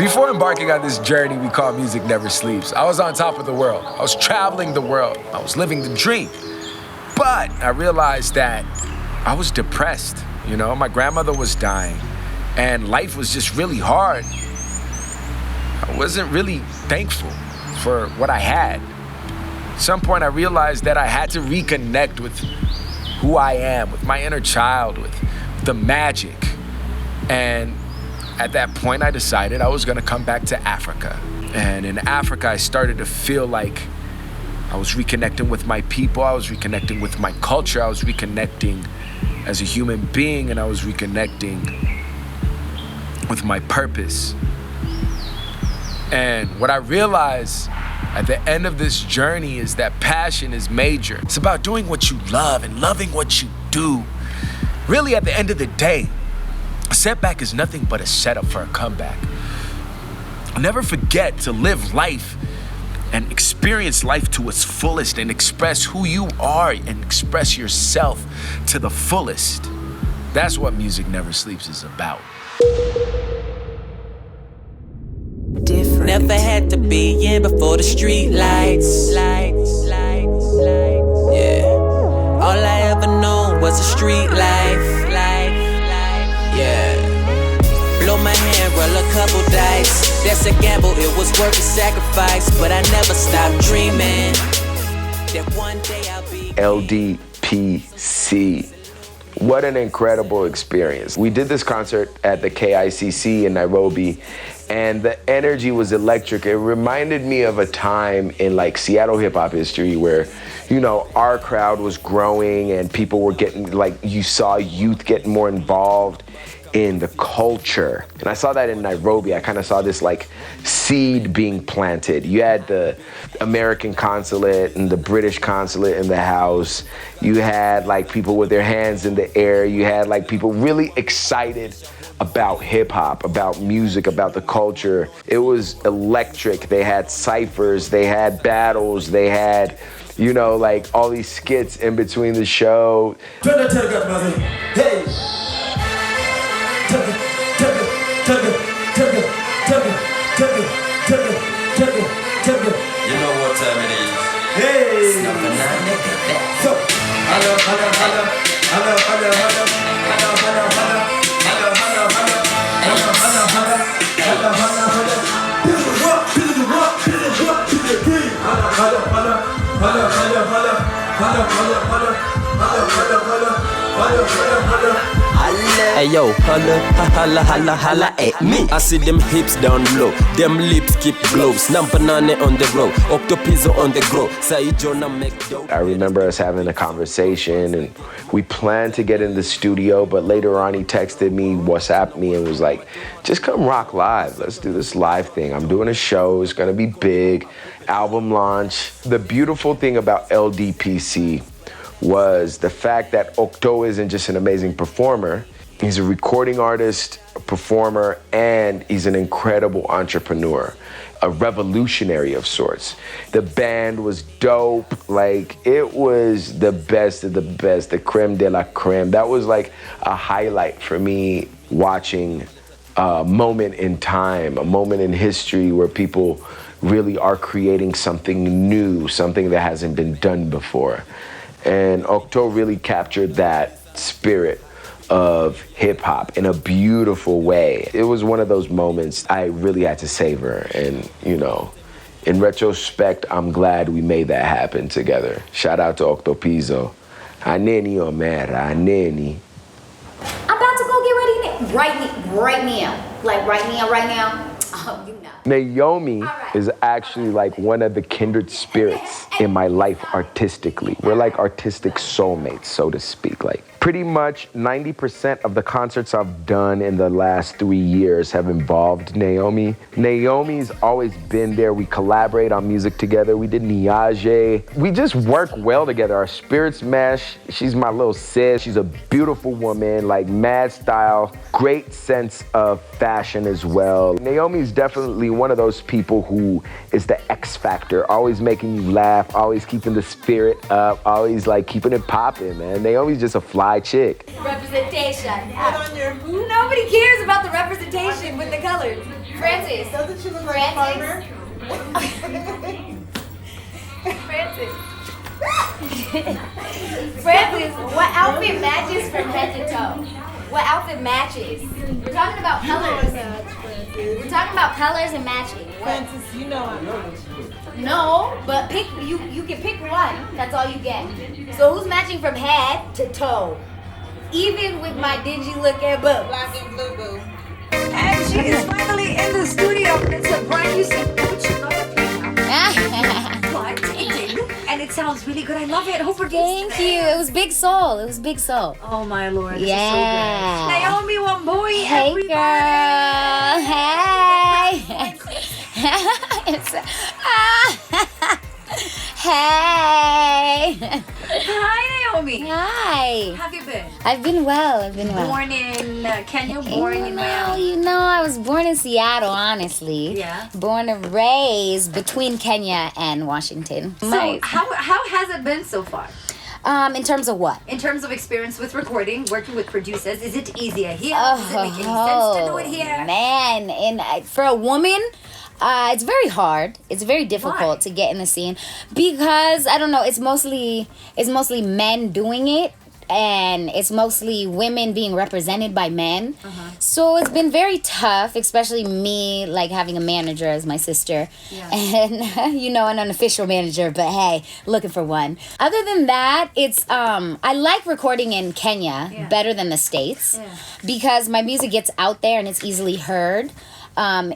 Before embarking on this journey we call Music Never Sleeps, I was on top of the world. I was traveling the world. I was living the dream. But I realized that I was depressed. You know, my grandmother was dying and life was just really hard. I wasn't really thankful for what I had. At some point I realized that I had to reconnect with who I am, with my inner child, with the magic. And at that point, I decided I was gonna come back to Africa. And in Africa, I started to feel like I was reconnecting with my people, I was reconnecting with my culture, I was reconnecting as a human being, and I was reconnecting with my purpose. And what I realized at the end of this journey is that passion is major. It's about doing what you love and loving what you do. Really, at the end of the day, a setback is nothing but a setup for a comeback. Never forget to live life and experience life to its fullest and express who you are and express yourself to the fullest. That's what Music Never Sleeps is about. Different. Never had to be in before the street lights. Yeah. All I ever known was a street life. Yeah. Blow my hand, roll a couple dice. That's a gamble, it was worth the sacrifice. But I never stopped dreaming that one day I'll be LDPC. What an incredible experience. We did this concert at the KICC in Nairobi, and the energy was electric. It reminded me of a time in like Seattle hip hop history where, you know, our crowd was growing and people were getting, like, you saw youth getting more involved in the culture. And I saw that in Nairobi. I kind of saw this like seed being planted. You had the American consulate and the British consulate in the house. You had like people with their hands in the air. You had like people really excited about hip hop, about music, about the culture. It was electric. They had ciphers, they had battles, they had, you know, like all these skits in between the show. Hey. You know what time it is. Hey! It's number 9, nigga. So, hello. Hey yo, holla at me. I see them hips down low, them lips keep glow. Snampanane on the road, OCTOPIZZO on the grow. Say Jonah make dope. I remember us having a conversation and we planned to get in the studio, but later on he texted me, WhatsApped me and was like, just come rock live. Let's do this live thing. I'm doing a show, it's gonna be big, album launch. The beautiful thing about LDPC was the fact that Octo isn't just an amazing performer, he's a recording artist, a performer, and he's an incredible entrepreneur, a revolutionary of sorts. The band was dope, like it was the best of the best, the creme de la creme. That was like a highlight for me watching a moment in time, a moment in history where people really are creating something new, something that hasn't been done before. And Octo really captured that spirit of hip hop in a beautiful way. It was one of those moments I really had to savor, and you know, in retrospect, I'm glad we made that happen together. Shout out to OCTOPIZZO. Haneni Omera, Haneni. I'm about to go get ready right now. Like right now. You know. Naomi is actually like one of the kindred spirits in my life artistically. We're like artistic soulmates, so to speak. Like pretty much 90% of the concerts I've done in the last 3 years have involved Naomi. Naomi's always been there. We collaborate on music together. We did Niage. We just work well together. Our spirits mesh. She's my little sis. She's a beautiful woman, like mad style, great sense of fashion as well. Naomi's definitely one of those people who is the X factor, always making you laugh, always keeping the spirit up, always like keeping it popping, man. Naomi's just a fly fly chick. Representation. Nobody cares about the representation with the colors. Francis. Doesn't she look like a farmer? Francis. Francis, what outfit matches from head to toe? What outfit matches? We're talking about colors. We're talking about colors and matching. Francis, you know I know this. No, but pick you can pick one. That's all you get. So who's matching from head to toe? Even with my dingy look and boobs. Black and blue boo. And she is finally in the studio. It's a brand new and it sounds really good. I love it. Who produced Thank you. It was Big Soul. It was Big Soul. Oh my Lord. This Yeah. is so good. Naomi Wambui, Hey everybody. girl. Hey. Hey. Hi, Naomi. Hi. How have you been? I've been well. I've been well. Born in Kenya, born in Miami. You know, I was born in Seattle, honestly. Yeah. Born and raised between Kenya and Washington. So how has it been so far? In terms of what? In terms of experience with recording, working with producers, is it easier here? Does it make any sense to do it here? Man, and for a woman, it's very hard. It's very difficult to get in the scene because I don't know. It's mostly men doing it, and it's mostly women being represented by men. So it's been very tough, especially me, like having a manager as my sister, and an unofficial manager. But hey, looking for one. Other than that, it's I like recording in Kenya better than the States because my music gets out there and it's easily heard.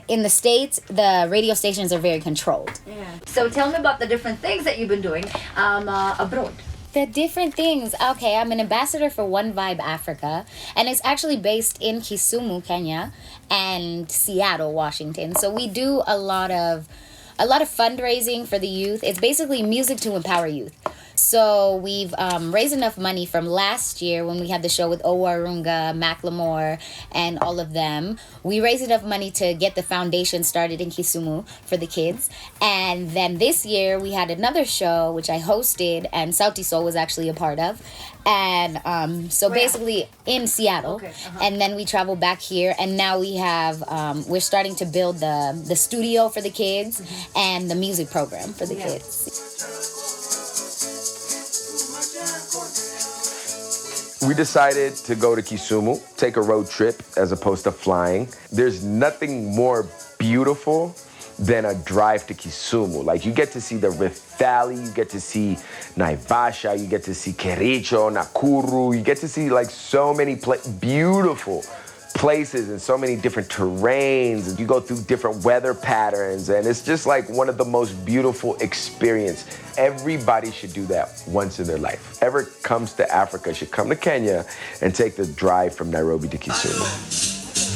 In the States, the radio stations are very controlled. So tell me about the different things that you've been doing abroad. The different things. Okay, I'm an ambassador for One Vibe Africa, and it's actually based in Kisumu, Kenya, and Seattle, Washington. So we do a lot of fundraising for the youth. It's basically music to empower youth. So we've raised enough money from last year when we had the show with Owuor, Macklemore, and all of them. We raised enough money to get the foundation started in Kisumu for the kids. And then this year we had another show which I hosted and Sauti Sol was actually a part of. And so basically in Seattle. And then we traveled back here and now we have, we're starting to build the studio for the kids and the music program for the kids. We decided to go to Kisumu, take a road trip as opposed to flying. There's nothing more beautiful than a drive to Kisumu. Like you get to see the Rift Valley, you get to see Naivasha, you get to see Kericho, Nakuru, you get to see like so many beautiful places and so many different terrains, and you go through different weather patterns, and it's just like one of the most beautiful experiences. Everybody should do that once in their life. Whoever comes to Africa should come to Kenya and take the drive from Nairobi to Kisumu.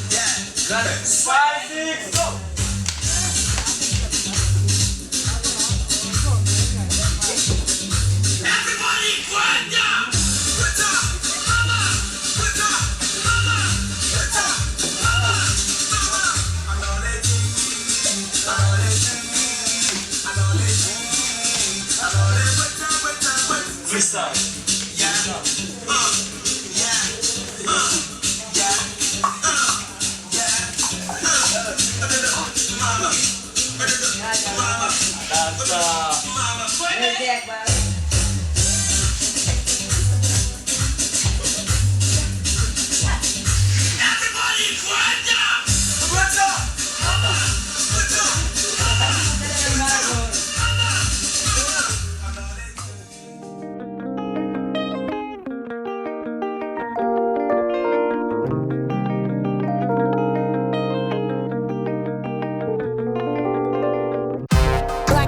Yeah, 5, 6, go! Freestyle.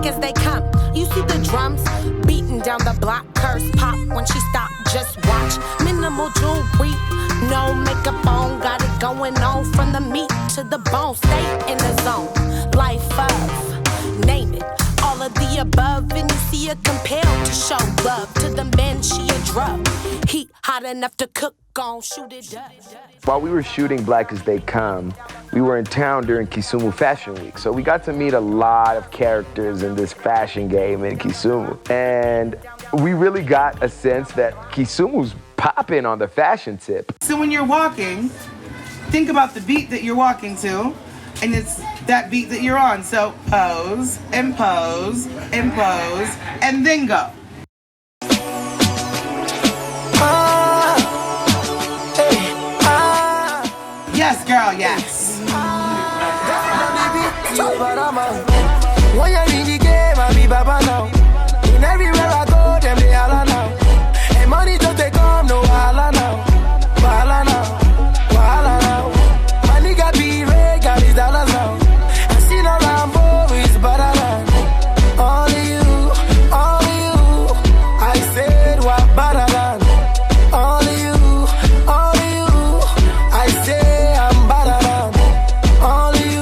As they come, you see the drums beating down the block. Curse pop when she stop. Just watch. Minimal jewelry, no makeup on. Got it going on from the meat to the bone. Stay in the zone. Life of name it. All of the above, and you see her compelled to show love to the men. She a drug. Heat hot enough to cook on. Shoot it up. While we were shooting Black as They Come, we were in town during Kisumu Fashion Week. So we got to meet a lot of characters in this fashion game in Kisumu. And we really got a sense that Kisumu's popping on the fashion tip. So when you're walking, think about the beat that you're walking to, and it's that beat that you're on. So pose, and pose, and pose, and then go. Yes, girl, yes. When you're in the game, I be Baba now. In everywhere I go, them they holla now. And money just they come, no wahala now. Wahala now, wahala now. My nigga be red, got his dollars now. I see no Rambo, it's better than. Only you, I said what better than. Only you, I say I'm better than. Only you.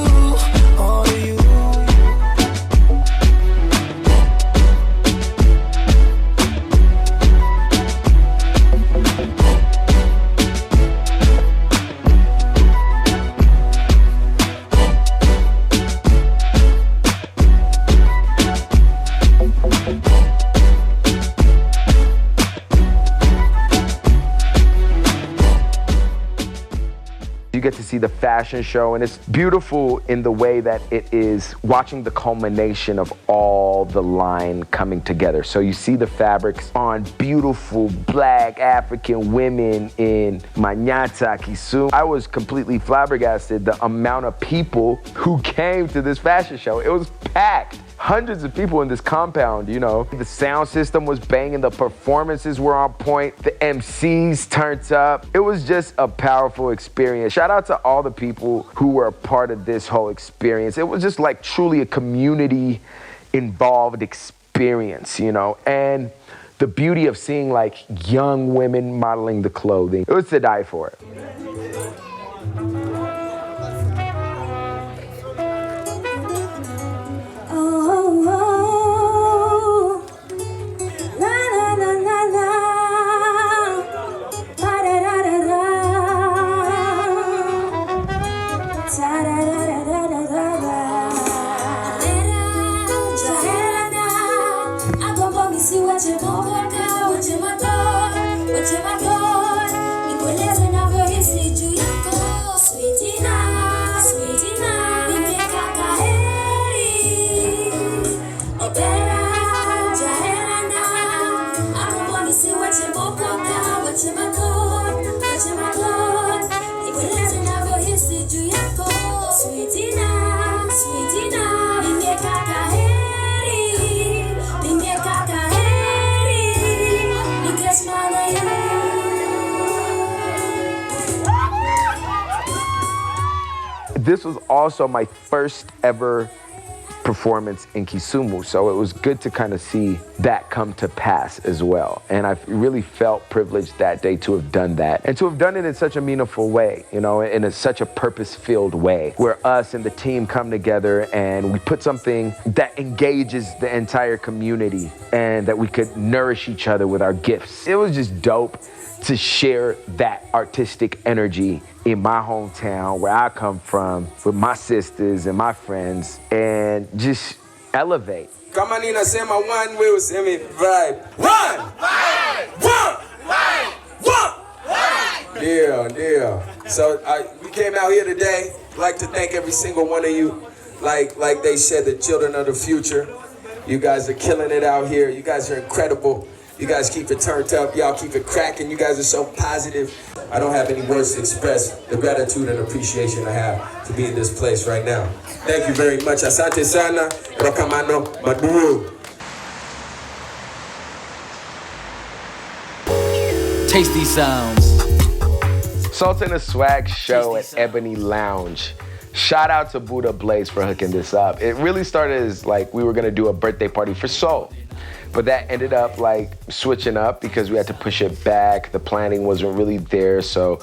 You get to see the fashion show, and it's beautiful in the way that it is watching the culmination of all the line coming together. So you see the fabrics on beautiful Black African women in Manyata, Kisumu. I was completely flabbergasted the amount of people who came to this fashion show. It was packed. Hundreds of people in this compound, you know. The sound system was banging, the performances were on point, the MCs turned up. It was just a powerful experience. Shout out to all the people who were a part of this whole experience. It was just like truly a community involved experience, you know. And the beauty of seeing like young women modeling the clothing, it was to die for. This was also my first ever performance in Kisumu, so it was good to kind of see that come to pass as well. And I really felt privileged that day to have done that, and to have done it in such a meaningful way, you know, in such a purpose-filled way, where us and the team come together and we put something that engages the entire community and that we could nourish each other with our gifts. It was just dope to share that artistic energy in my hometown where I come from with my sisters and my friends and just elevate. Kama ninasema one way useme vibe. One! Yeah. So we came out here today. I'd like to thank every single one of you. Like they said, the children of the future. You guys are killing it out here. You guys are incredible. You guys keep it turned up. Y'all keep it cracking. You guys are so positive. I don't have any words to express the gratitude and appreciation I have to be in this place right now. Thank you very much. Asante sana. Rokamano Maduro. Tasty sounds. Salt and the Swag show at Ebony Lounge. Shout out to Buddha Blaze for hooking this up. It really started as like we were gonna do a birthday party for Soul. But that ended up like switching up because we had to push it back. The planning wasn't really there, so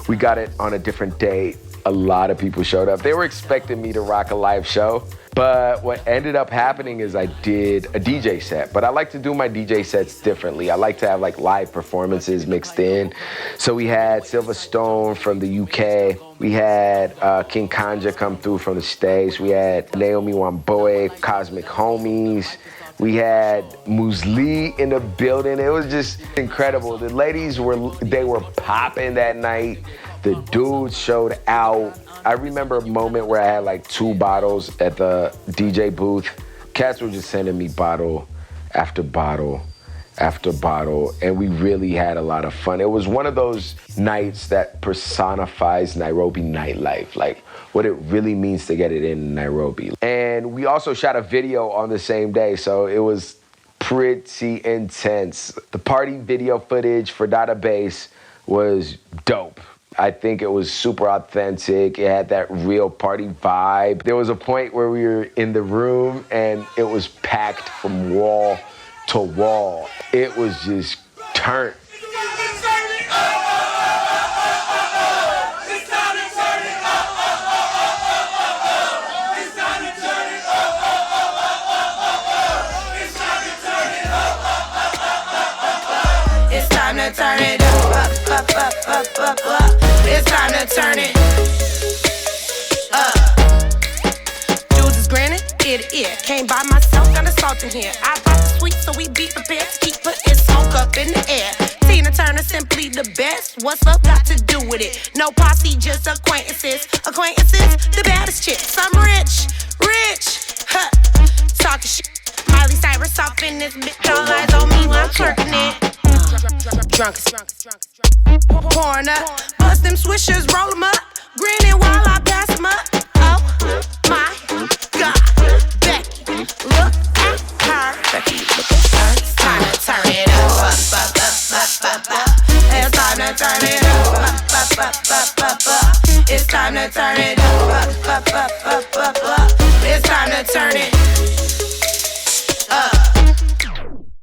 we got it on a different date. A lot of people showed up. They were expecting me to rock a live show, but what ended up happening is I did a DJ set. But I like to do my DJ sets differently. I like to have like live performances mixed in. So we had Silver Stone from the UK. We had King Kanja come through from the States. We had Naomi Wamboe, Cosmic Homies. We had Musli in the building. It was just incredible. The ladies were popping that night. The dudes showed out. I remember a moment where I had like 2 bottles at the DJ booth. Cats were just sending me bottle after bottle after bottle, and we really had a lot of fun. It was one of those nights that personifies Nairobi nightlife, like what it really means to get it in Nairobi. And we also shot a video on the same day, so it was pretty intense. The party video footage for Database was dope. I think it was super authentic. It had that real party vibe. There was a point where we were in the room and it was packed from wall to wall. It was just turned. It's time to turn it up. It's time to turn it up. Jules is grinning, ear to ear. Came by myself, got a salt in here. I bought the sweet, so we be prepared to keep putting smoke up in the air. Tina Turner, simply the best. What's up, got to do with it? No posse, just acquaintances. Acquaintances, the baddest chicks. I'm rich, huh? Talking shit. Miley Cyrus off in this bitch. All eyes on me while I'm twerking it. Drunk as pouring up, bust them swishers, roll them up, grinning while I pass them up. Oh my God, Becky, look at her. Becky, look at her. It's time to turn it up. It's time to turn it up.